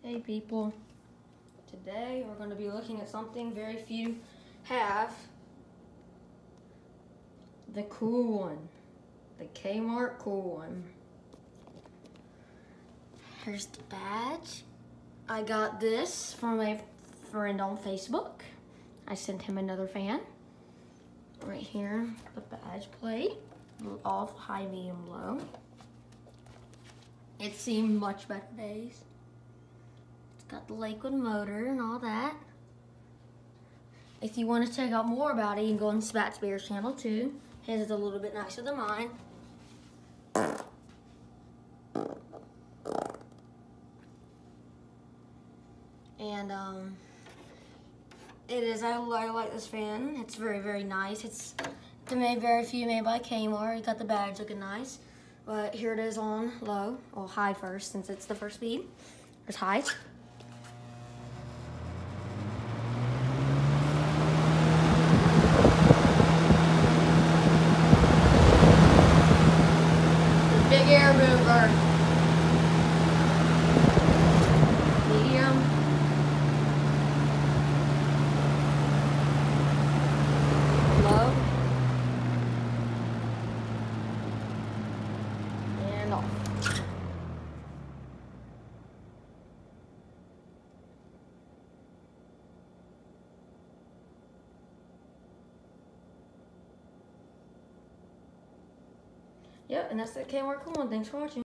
Hey people, today we're going to be looking at something very few have. The cool one, the Kmart cool one. Here's the badge. I got this from a friend on Facebook. I sent him another fan. Right here, the badge plate, off, high, medium, low. It's seen much better days. Got the Lakewood motor and all that. If you want to check out more about it, you can go on Spat's Bear's channel too. His is a little bit nicer than mine. And it is, I like this fan. It's very, very nice. It's very few made by Kmart. You got the badge looking nice. But here it is on low, or high first, since it's the first speed. There's high. Big air mover. Medium. Low. And off. Yep, and that's the Kmart cool one. Thanks for watching.